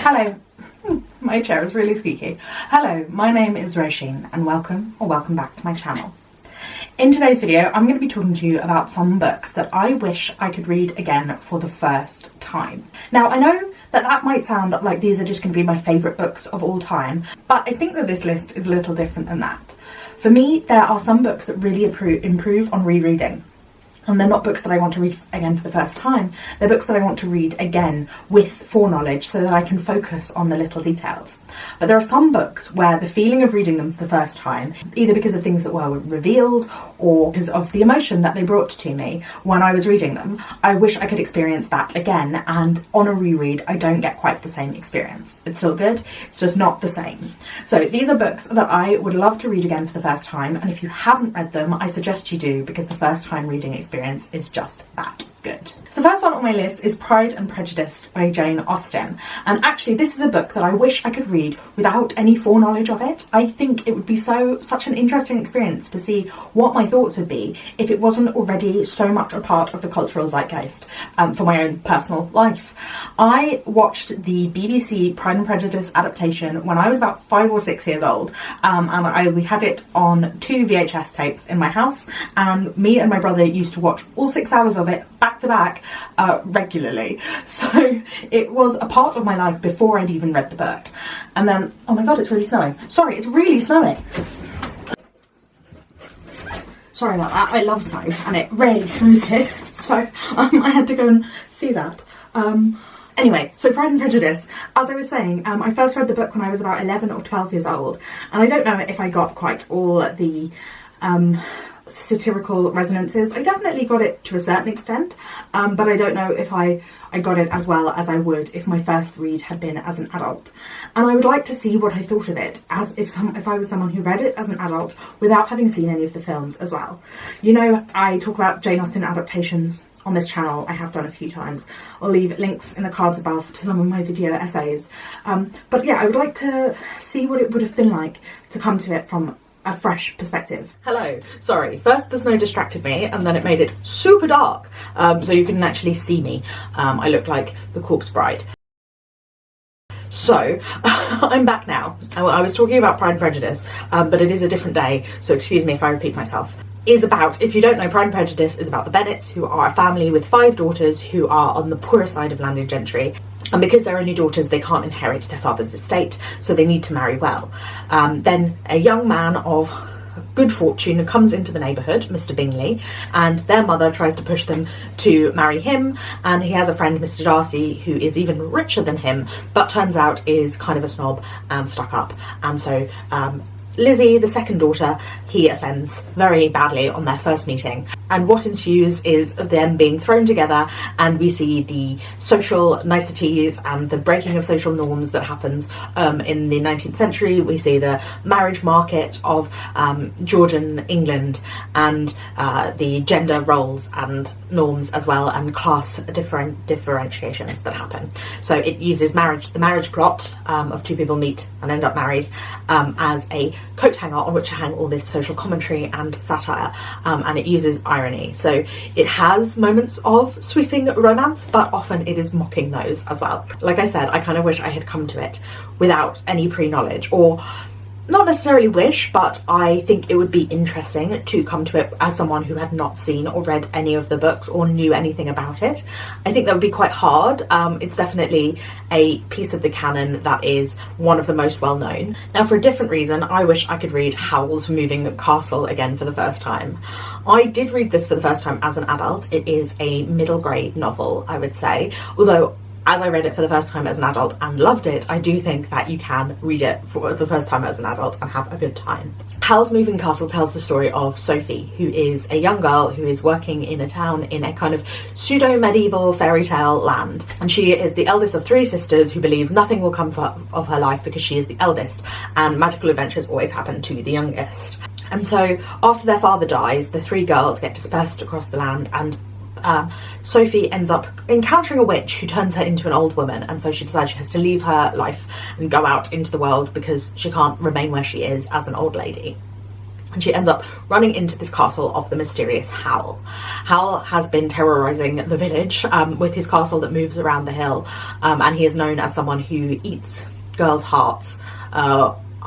Hello, my chair is really squeaky. Hello, my name is Roisin and welcome back to my channel. In today's video, I'm going to be talking to you about some books that I wish I could read again for the first time. Now, I know that might sound like these are just going to be my favourite books of all time, but I think that this list is a little different than that. For me, there are some books that really improve on rereading. And they're not books that I want to read again for the first time. They're books that I want to read again with foreknowledge so that I can focus on the little details. But there are some books where the feeling of reading them for the first time, either because of things that were revealed or because of the emotion that they brought to me when I was reading them, I wish I could experience that again. And on a reread, I don't get quite the same experience. It's still good, it's just not the same. So these are books that I would love to read again for the first time. And if you haven't read them, I suggest you do, because the first time reading experience is just that good. So the first one on my list is Pride and Prejudice by Jane Austen. And actually this is a book that I wish I could read without any foreknowledge of it. I think it would be such an interesting experience to see what my thoughts would be if it wasn't already so much a part of the cultural zeitgeist for my own personal life. I watched the BBC Pride and Prejudice adaptation when I was about 5 or 6 years old, and we had it on 2 VHS tapes in my house, and me and my brother used to watch all 6 hours of it back to back regularly. So it was a part of my life before I'd even read the book. And then, oh my god, it's really snowing. Sorry, it's really snowing. Sorry about that, I love snow and it rarely snows here, so I had to go and see that. Anyway, so Pride and Prejudice, as I was saying, I first read the book when I was about 11 or 12 years old, and I don't know if I got quite all the satirical resonances. I definitely got it to a certain extent, but I don't know if I got it as well as I would if my first read had been as an adult. And I would like to see what I thought of it as if I was someone who read it as an adult without having seen any of the films as well. You know, I talk about Jane Austen adaptations on this channel. I have done a few times. I'll leave links in the cards above to some of my video essays. But yeah, I would like to see what it would have been like to come to it from a fresh perspective. Hello, sorry, first the snow distracted me and then it made it super dark, so you couldn't actually see me. I looked like the corpse bride. So, I'm back now. I was talking about Pride and Prejudice, but it is a different day, so excuse me if I repeat myself. Is about, if you don't know, Pride and Prejudice is about the Bennets, who are a family with 5 daughters who are on the poorer side of landed gentry. And because they're only daughters, they can't inherit their father's estate, so they need to marry well. Then a young man of good fortune comes into the neighbourhood, Mr. Bingley, and their mother tries to push them to marry him, and he has a friend, Mr. Darcy, who is even richer than him, but turns out is kind of a snob and stuck up. And so Lizzie, the second daughter, he offends very badly on their first meeting. And what ensues is them being thrown together, and we see the social niceties and the breaking of social norms that happens in the 19th century. We see the marriage market of Georgian England, and the gender roles and norms as well, and class differentiations that happen. So it uses the marriage plot of 2 people meet and end up married as a coat hanger on which to hang all this social commentary and satire, and it uses irony. So it has moments of sweeping romance, but often it is mocking those as well. Like I said, I kind of wish I had come to it without any pre-knowledge, or not necessarily wish, but I think it would be interesting to come to it as someone who had not seen or read any of the books or knew anything about it. I think that would be quite hard. It's definitely a piece of the canon that is one of the most well known. Now, for a different reason, I wish I could read Howl's Moving Castle again for the first time. I did read this for the first time as an adult. It is a middle grade novel, I would say, although as I read it for the first time as an adult and loved it, I do think that you can read it for the first time as an adult and have a good time. Howl's Moving Castle tells the story of Sophie, who is a young girl who is working in a town in a kind of pseudo-medieval fairy tale land. And she is the eldest of 3 sisters who believes nothing will come of her life because she is the eldest, and magical adventures always happen to the youngest. And so after their father dies, the 3 girls get dispersed across the land, and Sophie ends up encountering a witch who turns her into an old woman, and so she decides she has to leave her life and go out into the world because she can't remain where she is as an old lady. and she ends up running into this castle of the mysterious Howl. Howl has been terrorising the village with his castle that moves around the hill, and he is known as someone who eats girls' hearts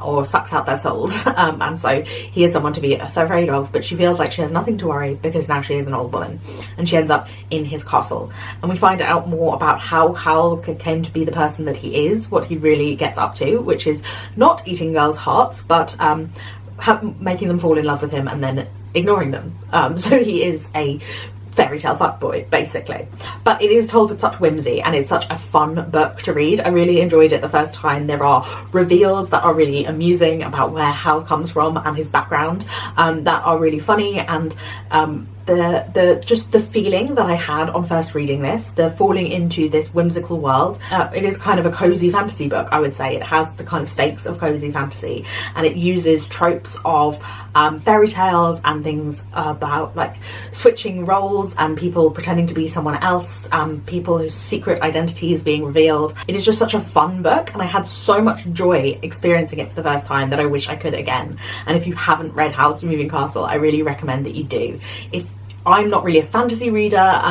or sucks out their souls, and so he is someone to be afraid of, but she feels like she has nothing to worry because now she is an old woman, and she ends up in his castle. And we find out more about how Howl came to be the person that he is, what he really gets up to, which is not eating girls' hearts, but making them fall in love with him and then ignoring them. So he is a fairy tale fuckboy, basically. But it is told with such whimsy, and it's such a fun book to read. I really enjoyed it the first time. There are reveals that are really amusing about where Hal comes from and his background, that are really funny, and the feeling that I had on first reading this, the falling into this whimsical world. It is kind of a cozy fantasy book, I would say. It has the kind of stakes of cozy fantasy, and it uses tropes of fairy tales and things about like switching roles and people pretending to be someone else, people whose secret identity is being revealed. It is just such a fun book, and I had so much joy experiencing it for the first time that I wish I could again. And if you haven't read Howl's Moving Castle, I really recommend that you do. I'm not really a fantasy reader,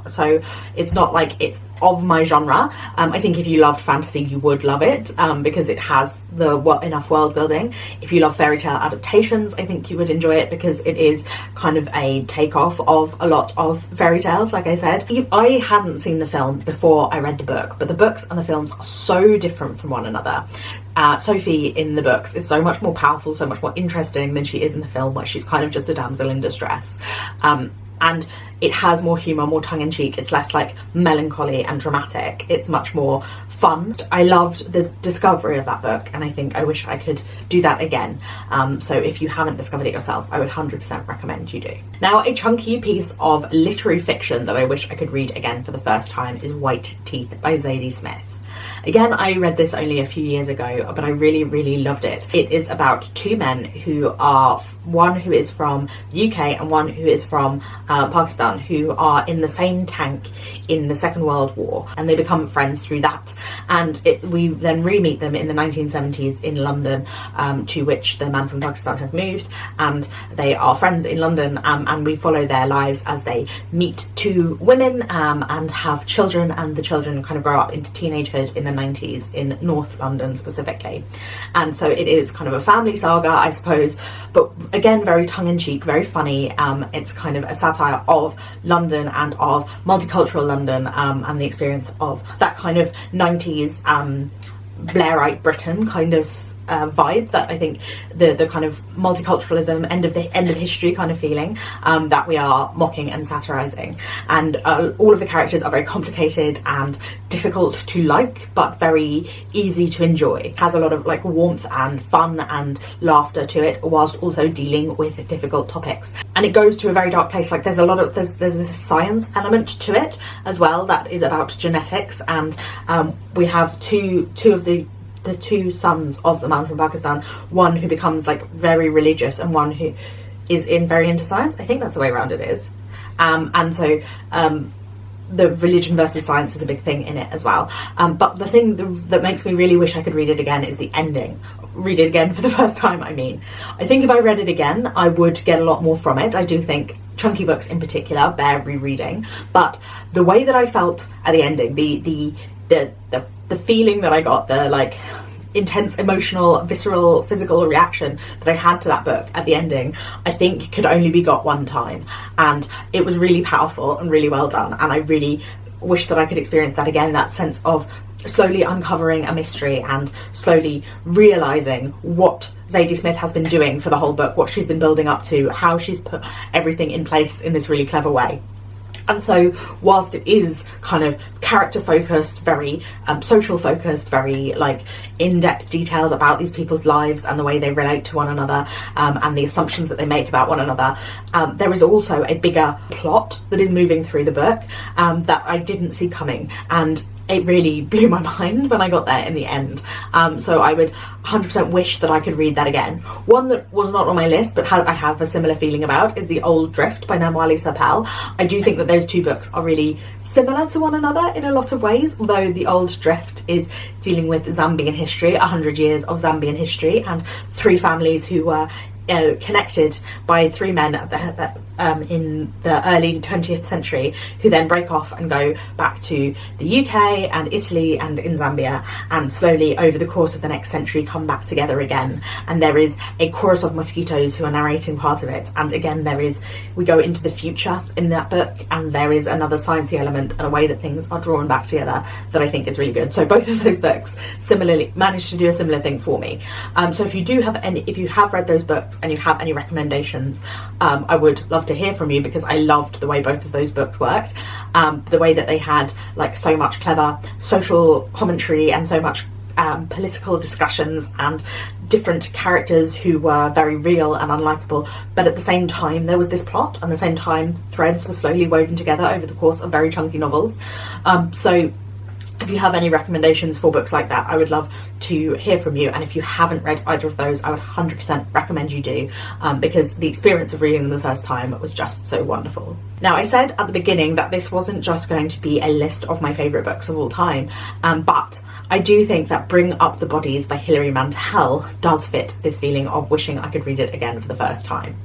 so it's not like it's of my genre. I think if you loved fantasy, you would love it, because it has enough world building. If you love fairy tale adaptations, I think you would enjoy it because it is kind of a takeoff of a lot of fairy tales, like I said. I hadn't seen the film before I read the book, but the books and the films are so different from one another. Sophie in the books is so much more powerful, so much more interesting than she is in the film, where she's kind of just a damsel in distress. And it has more humour, more tongue-in-cheek. It's less like melancholy and dramatic. It's much more fun. I loved the discovery of that book, and I think I wish I could do that again. So if you haven't discovered it yourself, I would 100% recommend you do. Now, a chunky piece of literary fiction that I wish I could read again for the first time is White Teeth by Zadie Smith. Again, I read this only a few years ago, but I really, really loved it. It is about two men who are, one who is from the UK and one who is from Pakistan, who are in the same tank in the Second World War, and they become friends through that. And we then re-meet them in the 1970s in London, to which the man from Pakistan has moved, and they are friends in London, and we follow their lives as they meet two women and have children, and the children kind of grow up into teenagehood in the 90s in North London specifically. And so it is kind of a family saga, I suppose, but again, very tongue-in-cheek, very funny. It's kind of a satire of London and of multicultural London, and the experience of that kind of 90s Blairite Britain kind of vibe that I think the kind of multiculturalism, end of history kind of feeling, that we are mocking and satirizing. And all of the characters are very complicated and difficult to like, but very easy to enjoy. It has a lot of like warmth and fun and laughter to it, whilst also dealing with difficult topics. And it goes to a very dark place. Like there's this science element to it as well that is about genetics, and we have two of the two sons of the man from Pakistan, one who becomes like very religious and one who is very into science. I think that's the way around it is. And so the religion versus science is a big thing in it as well. But the thing that makes me really wish I could read it again is the ending. Read it again for the first time, I mean. I think if I read it again, I would get a lot more from it. I do think chunky books in particular bear rereading, but the way that I felt at the ending, the feeling that I got, the like intense emotional, visceral, physical reaction that I had to that book at the ending, I think could only be got one time. And it was really powerful and really well done, and I really wish that I could experience that again, that sense of slowly uncovering a mystery and slowly realising what Zadie Smith has been doing for the whole book, what she's been building up to, how she's put everything in place in this really clever way. And so whilst it is kind of character focused, very social focused, very like in-depth details about these people's lives and the way they relate to one another, and the assumptions that they make about one another, there is also a bigger plot that is moving through the book that I didn't see coming, and it really blew my mind when I got there in the end. So I would 100% wish that I could read that again. One that was not on my list, but I have a similar feeling about, is The Old Drift by Namwalli Serpell. I do think that those two books are really similar to one another in a lot of ways, although The Old Drift is dealing with Zambian history, 100 years of Zambian history, and three families who were connected by three men in the early 20th century, who then break off and go back to the UK and Italy and in Zambia, and slowly over the course of the next century come back together again. And there is a chorus of mosquitoes who are narrating part of it, and again we go into the future in that book, and there is another sciencey element and a way that things are drawn back together that I think is really good. So both of those books similarly managed to do a similar thing for me. So if you have read those books and you have any recommendations, I would love to hear from you, because I loved the way both of those books worked, the way that they had like so much clever social commentary and so much political discussions and different characters who were very real and unlikable, but at the same time there was this plot, and at the same time threads were slowly woven together over the course of very chunky novels. So if you have any recommendations for books like that, I would love to hear from you. And if you haven't read either of those, I would 100% recommend you do, because the experience of reading them the first time was just so wonderful. Now, I said at the beginning that this wasn't just going to be a list of my favourite books of all time, but I do think that Bring Up the Bodies by Hilary Mantel does fit this feeling of wishing I could read it again for the first time.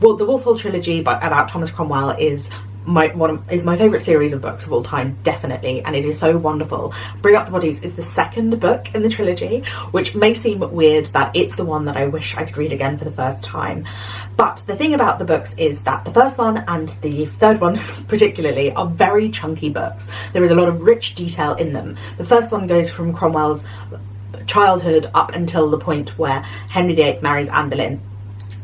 Well, the Wolf Hall trilogy about Thomas Cromwell is my favourite series of books of all time, definitely, and it is so wonderful. Bring Up the Bodies is the second book in the trilogy, which may seem weird that it's the one that I wish I could read again for the first time. But the thing about the books is that the first one and the third one particularly are very chunky books. There is a lot of rich detail in them. The first one goes from Cromwell's childhood up until the point where Henry VIII marries Anne Boleyn.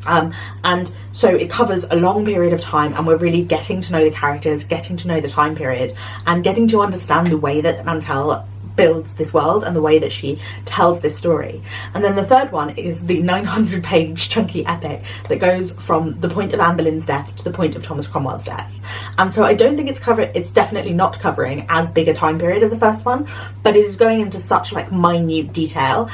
And so it covers a long period of time, and we're really getting to know the characters, getting to know the time period, and getting to understand the way that Mantel builds this world and the way that she tells this story. And then the third one is the 900-page chunky epic that goes from the point of Anne Boleyn's death to the point of Thomas Cromwell's death. And so I don't think it's definitely not covering as big a time period as the first one, but it is going into such like minute detail,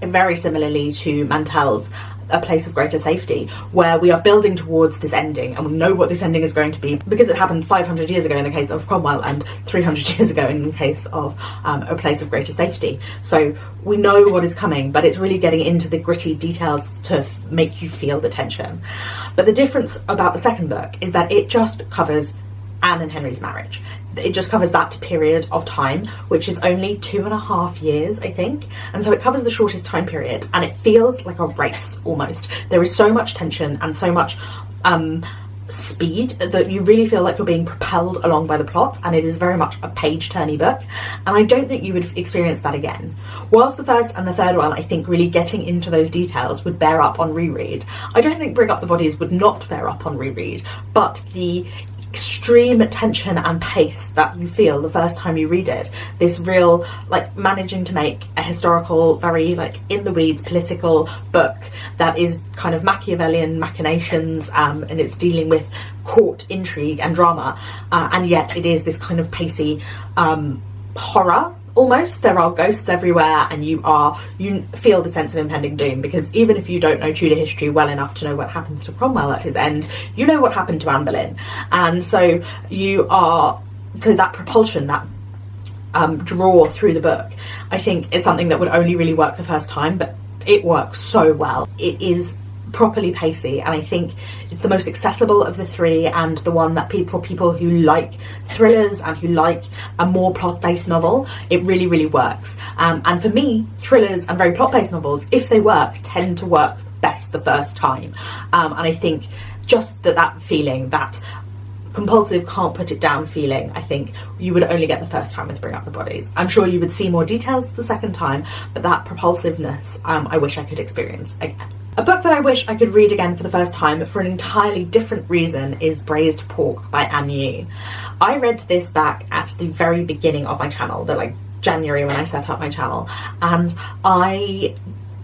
very similarly to Mantel's A Place of Greater Safety, where we are building towards this ending, and we know what this ending is going to be because it happened 500 years ago in the case of Cromwell and 300 years ago in the case of A Place of Greater Safety. So we know what is coming, but it's really getting into the gritty details to make you feel the tension. But the difference about the second book is that it just covers Anne and Henry's marriage. It just covers that period of time, which is only 2.5 years, I think. And so it covers the shortest time period, and it feels like a race almost. There is so much tension and so much speed that you really feel like you're being propelled along by the plot, and it is very much a page-turny book, and I don't think you would experience that again. Whilst the first and the third one, I think really getting into those details would bear up on reread, I don't think Bring Up the Bodies would not bear up on reread, but the extreme tension and pace that you feel the first time you read it, this real like managing to make a historical, very like in the weeds political book that is kind of Machiavellian machinations, and it's dealing with court intrigue and drama, and yet it is this kind of pacey horror. Almost, there are ghosts everywhere, and you feel the sense of impending doom, because even if you don't know Tudor history well enough to know what happens to Cromwell at his end, you know what happened to Anne Boleyn, and so that propulsion, that draw through the book, I think is something that would only really work the first time, but it works so well. It is properly pacey, and I think it's the most accessible of the three, and the one that for people who like thrillers and who like a more plot-based novel, it really, really works. And for me, thrillers and very plot-based novels, if they work, tend to work best the first time. And I think just that feeling, that compulsive, can't put it down feeling, I think you would only get the first time with Bring Up the Bodies. I'm sure you would see more details the second time, but that propulsiveness, I wish I could experience again. A book that I wish I could read again for the first time for an entirely different reason is Braised Pork by Anne Yu. I read this back at the very beginning of my channel, January when I set up my channel, and I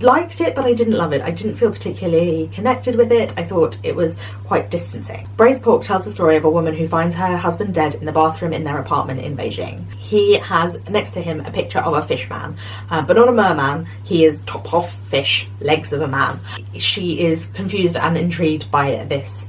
liked it, but I didn't love it. I didn't feel particularly connected with it. I thought it was quite distancing. Braised Pork tells the story of a woman who finds her husband dead in the bathroom in their apartment in Beijing. He has next to him a picture of a fish man, but not a merman. He is top off fish, legs of a man. She is confused and intrigued by this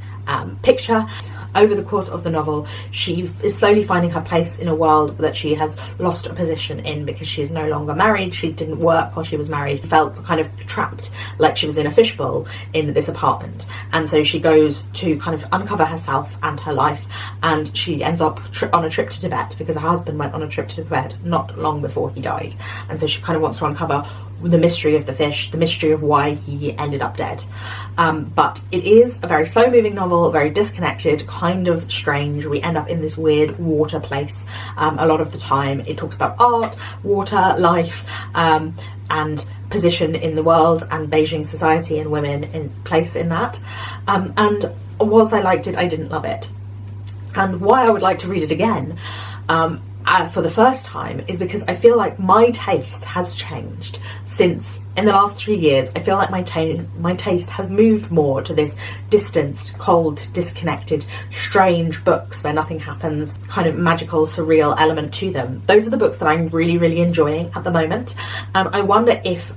picture. over the course of the novel, she is slowly finding her place in a world that she has lost a position in because she is no longer married. She didn't work while she was married. She felt kind of trapped, like she was in a fishbowl in this apartment. And so she goes to kind of uncover herself and her life, and she ends up on a trip to Tibet because her husband went on a trip to Tibet not long before he died. And so she kind of wants to uncover the mystery of the fish, the mystery of why he ended up dead. But it is a very slow moving novel, very disconnected, kind of strange. We end up in this weird water place a lot of the time. It talks about art, water, life, and position in the world and Beijing society and women in place in that. And whilst I liked it, I didn't love it. And why I would like to read it again for the first time is because I feel like my taste has changed since, in the last 3 years. I feel like my taste has moved more to this distanced, cold, disconnected, strange books where nothing happens, kind of magical, surreal element to them. Those are the books that I'm really, really enjoying at the moment. And I wonder if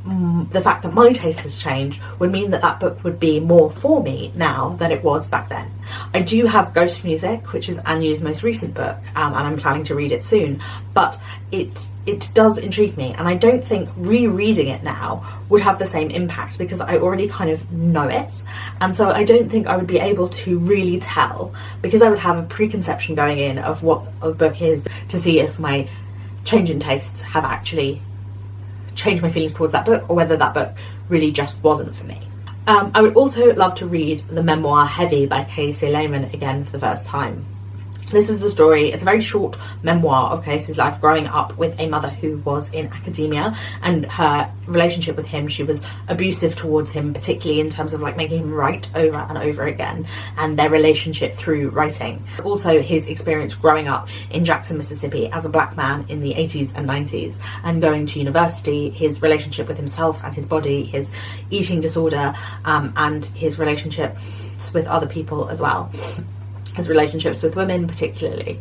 the fact that my taste has changed would mean that that book would be more for me now than it was back then. I do have Ghost Music, which is Anyu's most recent book, and I'm planning to read it soon, but it does intrigue me, and I don't think rereading it now would have the same impact because I already kind of know it, and so I don't think I would be able to really tell, because I would have a preconception going in of what a book is, to see if my change in tastes have actually changed my feelings towards that book, or whether that book really just wasn't for me. I would also love to read the memoir Heavy by Kiese Laymon again for the first time. This is the story, it's a very short memoir of Kiese's life growing up with a mother who was in academia, and her relationship with him. She was abusive towards him, particularly in terms of like making him write over and over again, and their relationship through writing. Also his experience growing up in Jackson, Mississippi as a black man in the 80s and 90s and going to university, his relationship with himself and his body, his eating disorder, and his relationships with other people as well. His relationships with women particularly.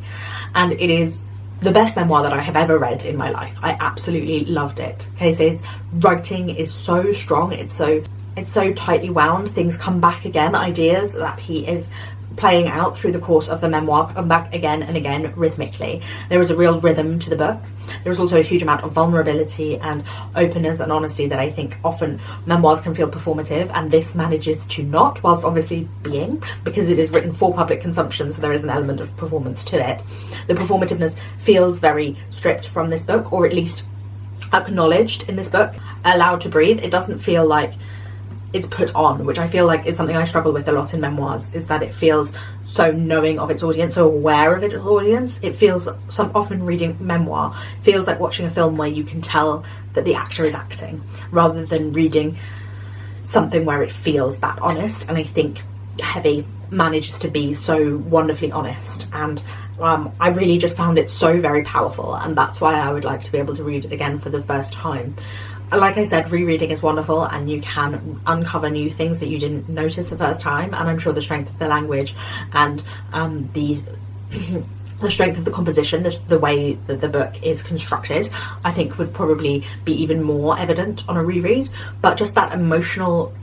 And it is the best memoir that I have ever read in my life. I absolutely loved it. Kiese's writing is so strong, it's so tightly wound. Things come back again, ideas that he is playing out through the course of the memoir come back again and again rhythmically. There is a real rhythm to the book. There's also a huge amount of vulnerability and openness and honesty that I think often memoirs can feel performative, and this manages to not, whilst obviously being, because it is written for public consumption, so there is an element of performance to it. The performativeness feels very stripped from this book, or at least acknowledged in this book, allowed to breathe. It doesn't feel like it's put on, which I feel like is something I struggle with a lot in memoirs, is that it feels so knowing of its audience, so aware of its audience. It feels, often reading memoir feels like watching a film where you can tell that the actor is acting, rather than reading something where it feels that honest. And I think Heavy manages to be so wonderfully honest, and I really just found it so very powerful, and that's why I would like to be able to read it again for the first time. Like I said, rereading is wonderful, and you can uncover new things that you didn't notice the first time, and I'm sure the strength of the language and the strength of the composition, the way that the book is constructed, I think would probably be even more evident on a reread. But just that emotional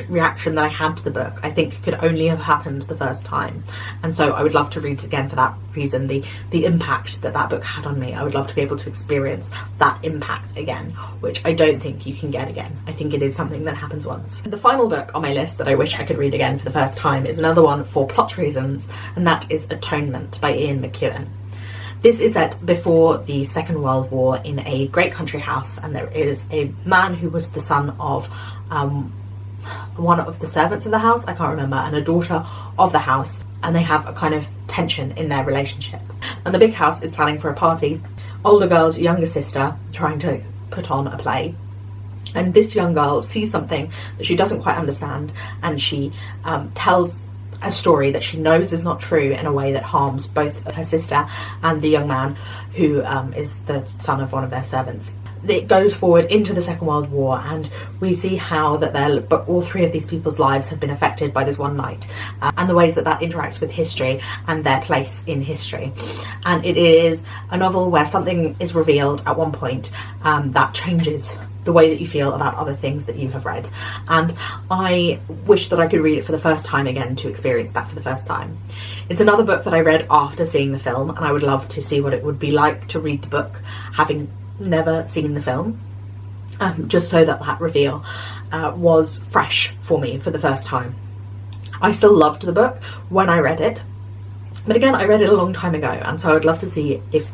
reaction that I had to the book, I think could only have happened the first time, and so I would love to read it again for that reason. The impact that book had on me, I would love to be able to experience that impact again, which I don't think you can get again. I think it is something that happens once. The final book on my list that I wish I could read again for the first time is another one for plot reasons, and that is Atonement by Ian McEwan. This is set before the Second World War in a great country house, and there is a man who was the son of one of the servants of the house, I can't remember, and a daughter of the house, and they have a kind of tension in their relationship. And the big house is planning for a party. Older girl's younger sister trying to put on a play, and this young girl sees something that she doesn't quite understand, and she tells a story that she knows is not true in a way that harms both her sister and the young man who is the son of one of their servants. It goes forward into the Second World War, and we see how that all three of these people's lives have been affected by this one night, and the ways that interacts with history and their place in history. And it is a novel where something is revealed at one point that changes the way that you feel about other things that you have read. And I wish that I could read it for the first time again to experience that for the first time. It's another book that I read after seeing the film, and I would love to see what it would be like to read the book having never seen the film, just so that that reveal was fresh for me for the first time. I still loved the book when I read it, but again, I read it a long time ago, and so I would love to see if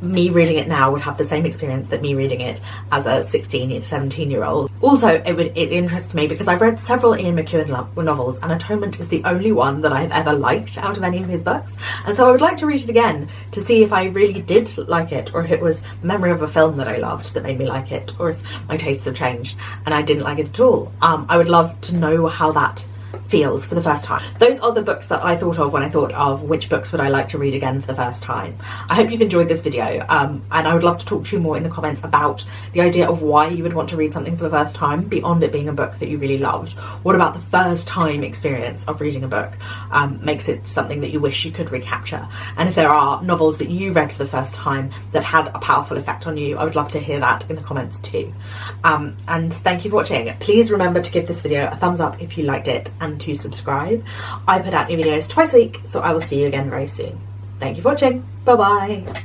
me reading it now would have the same experience that me reading it as a 16 to 17 year old. Also, it interests me because I've read several Ian McEwan novels, and Atonement is the only one that I've ever liked out of any of his books, and so I would like to read it again to see if I really did like it, or if it was the memory of a film that I loved that made me like it, or if my tastes have changed and I didn't like it at all. I would love to know how that feels for the first time. Those are the books that I thought of when I thought of which books would I like to read again for the first time. I hope you've enjoyed this video, and I would love to talk to you more in the comments about the idea of why you would want to read something for the first time beyond it being a book that you really loved. What about the first time experience of reading a book makes it something that you wish you could recapture? And if there are novels that you read for the first time that had a powerful effect on you, I would love to hear that in the comments too. And thank you for watching. Please remember to give this video a thumbs up if you liked it, and to subscribe. I put out new videos twice a week, so I will see you again very soon. Thank you for watching. Bye bye.